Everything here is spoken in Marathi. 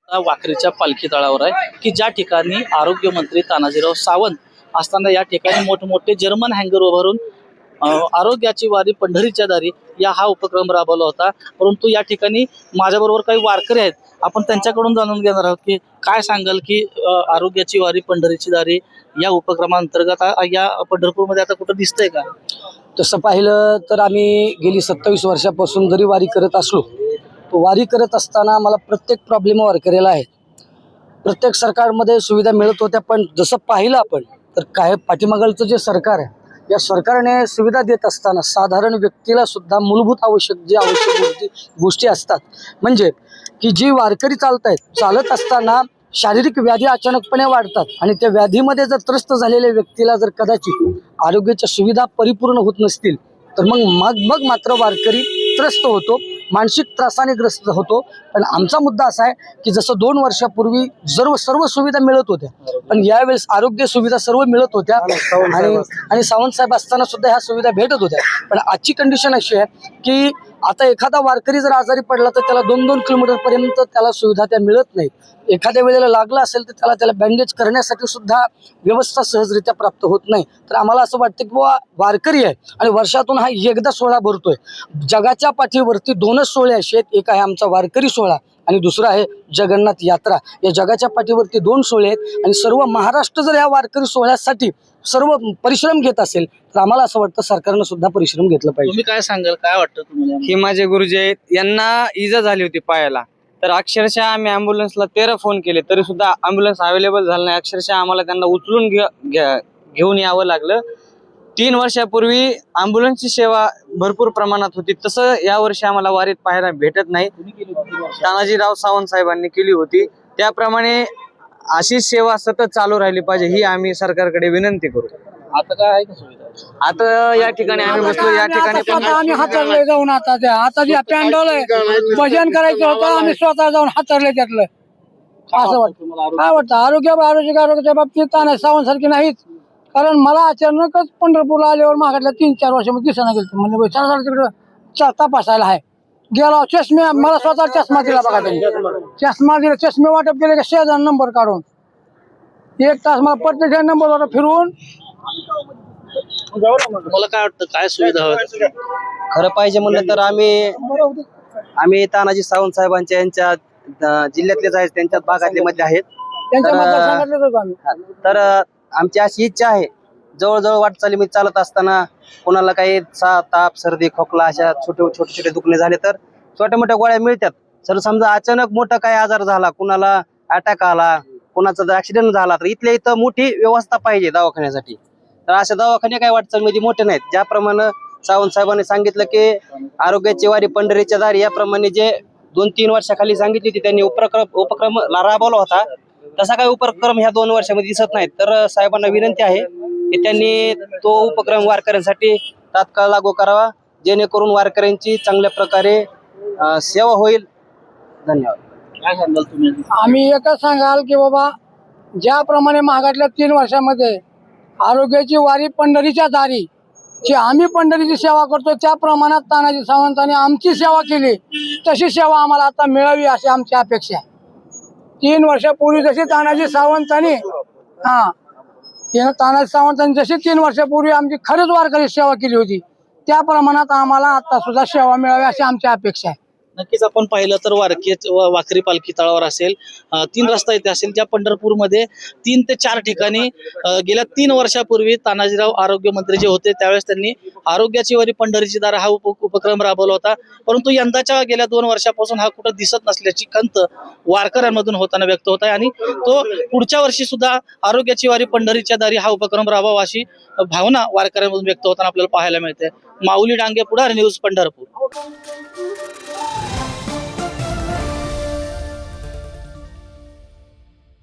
वाखरीच्या पालखी तळावर आहे की ज्या ठिकाणी आरोग्यमंत्री तानाजीराव सावंत असताना या ठिकाणी मोठमोठे जर्मन हँगर उभारून आरोग्याची वारी पंढरीच्या दारी हा उपक्रम राबवला होता। परंतु या ठिकाणी माझ्याबरोबर काही वारकरी आहेत, आपण त्यांच्याकडून जाणून घेणार आहोत की काय सांगाल की आरोग्याची वारी पंढरीची दारी या उपक्रमांतर्गत या पंढरपूरमध्ये आता कुठं दिसतंय का? तसं पाहिलं तर आम्ही गेली 27 वर्षापासून जरी वारी करत असलो, तो वारी करत असताना मला प्रत्येक प्रॉब्लेम वारकऱ्याला आहे। प्रत्येक सरकारमध्ये सुविधा मिळत होत्या, पण जसं पाहिलं आपण तर काय पाठीमागचं जे सरकार आहे, या सरकारने सुविधा देत असताना साधारण व्यक्तीला सुद्धा मूलभूत आवश्यक गोष्टी असतात, म्हणजे की जी वारकरी चालत असताना शारीरिक व्याधी अचानकपणे वाढतात आणि त्या व्याधीमध्ये जर त्रस्त झालेल्या व्यक्तीला जर कदाचित आरोग्याच्या सुविधा परिपूर्ण होत नसतील तर मग मात्र वारकरी त्रस्त होतो, मानसिक त्रासाने ग्रस्त होतो। पण आमचा मुद्दा असा आहे की जसं 2 वर्षापूर्वी सर्व सुविधा मिळत होत्या, पण यावेळेस आरोग्य सुविधा सर्व मिळत होत्या आणि सावंत साहेब असताना सुद्धा ह्या सुविधा भेटत होत्या। पण आजची कंडिशन अशी आहे की आता एखादा वारकरी जर आजारी पडला तर त्याला 2-2 किलोमीटरपर्यंत त्याला सुविधा त्या मिळत नाहीत। एखाद्या वेळेला लागलं असेल तर त्याला बँडेज करण्यासाठी सुद्धा व्यवस्था सहजरित्या प्राप्त होत नाही। तर आम्हाला असं वाटतं की बाबा वारकरी आहे आणि वर्षातून हा एकदा सोहळा भरतोय। जगाच्या पाठीवरती 2च सोहळे असे आहेत, एक आहे आमचा वारकरी सोहळा आणि दुसरा आहे जगन्नाथ यात्रा। या जगाच्या पाठीवरती 2 सोहळे आहेत आणि सर्व महाराष्ट्र जर या वारकरी सोहळ्यासाठी सर्व परिश्रम घेत असेल तर आम्हाला असं वाटतं सरकारनं सुद्धा परिश्रम घेतलं पाहिजे। तुम्ही काय सांगाल, काय वाटतं तुम्हाला? हे माझे गुरुजी आहेत, यांना इजा झाली होती पायाला, तर अक्षरशः आम्ही ॲम्ब्युलन्सला 13 फोन केले तरी सुद्धा ॲम्ब्युलन्स अवेलेबल झालं नाही। अक्षरशः आम्हाला त्यांना उचलून घेऊन यावं लागलं। 3 वर्षापूर्वी ॲम्ब्युलन्सची सेवा भरपूर प्रमाणात होती, तसं यावर्षी आम्हाला वारीत पाहायला भेटत नाही। तानाजीराव सावंत साहेबांनी केली होती त्याप्रमाणे अशी सेवा सतत चालू राहिली पाहिजे ही आम्ही सरकारकडे विनंती करू। आता काय आहे का सुविधा? आता या ठिकाणी आम्ही बसलो, या ठिकाणी आम्ही हातरले जाऊन आता जे पॅन्डल आहे भजन करायचं होतं, आम्ही स्वतः जाऊन हातरले त्यातलं। असं वाटतं, काय वाटतं आरोग्याच्या बाबतीत तानाजी सावंत सारखी नाहीच, कारण मला अचानकच पंढरपूरला आल्यावर मागातल्या 3-4 वर्षामध्ये दिसायला गेलं, म्हणजे चला तिकडं तपासायला आहे गेला। चष्मे मला स्वतः चष्मा दिला बघा, त्यांनी चष्मे वाटप केले का 6 नंबर काढून 1 तास मला प्रत्येक नंबरवर फिरवून। मला काय वाटतं, काय सुविधा हव्या? खरं पाहिजे म्हणलं तर आम्ही तानाजी सावंत साहेबांच्या यांच्या जिल्ह्यातलेच आहेत, त्यांच्याच भागातले मध्ये आहेत, तर आमची अशी इच्छा आहे जवळजवळ वाटचालीमध्ये चालत असताना कोणाला काही ताप सर्दी खोकला अशा छोटे दुखणे झाले तर छोट्या मोठ्या गोळ्या मिळतात। जर समजा अचानक मोठा काही आजार झाला, कुणाला अटॅक आला, कोणाचा जर ऍक्सिडेंट झाला तर इथल्या इथं मोठी व्यवस्था पाहिजे दवाखान्यासाठी। तर अशा दवाखाने काही वाटचालीमध्ये मोठे नाहीत। ज्याप्रमाणे सावंत साहेबांनी सांगितलं की आरोग्याची वारी पंढरीच्या दारी, याप्रमाणे जे 2-3 वर्षाखाली सांगितली होती त्यांनी उपक्रम राबवला होता, तसा काही उपक्रम ह्या 2 वर्षामध्ये दिसत नाहीत। तर साहेबांना विनंती आहे की त्यांनी तो उपक्रम वारकऱ्यांसाठी तात्काळ लागू करावा, जेणेकरून वारकऱ्यांची चांगल्या प्रकारे सेवा होईल। धन्यवाद। काय सांगाल तुम्ही? आम्ही एकच सांगाल की बाबा ज्याप्रमाणे मागातल्या 3 वर्षामध्ये आरोग्याची वारी पंढरीच्या दारी जी आम्ही पंढरीची सेवा करतो त्या प्रमाणात तानाजी सावंतांनी आमची सेवा केली, तशी सेवा आम्हाला आता मिळावी अशी आमची अपेक्षा आहे। 3 वर्षापूर्वी जशी तानाजी सावंतांनी जशी 3 वर्षापूर्वी आमची खरंच वारकरी सेवा केली होती त्या प्रमाणात आम्हाला आता सुद्धा सेवा मिळावी अशी आमची अपेक्षा आहे। नक्कीच आपण पाहिलं तर वाखरी पालखी तळावर असेल, 3 रस्ता इथे असेल, ज्या पंढरपूरमध्ये 3 ते 4 ठिकाणी गेल्या 3 वर्षापूर्वी तानाजीराव आरोग्यमंत्री जे होते त्यावेळेस त्यांनी आरोग्याची वारी पंढरीची दार हा उपक्रम राबवला होता। परंतु यंदाच्या गेल्या 2 वर्षापासून हा कुठं दिसत नसल्याची खंत वारकऱ्यांमधून होताना व्यक्त होत आहे आणि तो पुढच्या वर्षी सुद्धा आरोग्याची वारी पंढरीच्या दारी हा उपक्रम राबवावा अशी भावना वारकऱ्यांमधून व्यक्त होताना आपल्याला पाहायला मिळते। माऊली डांगे, पुढारी न्यूज, पंढरपूर।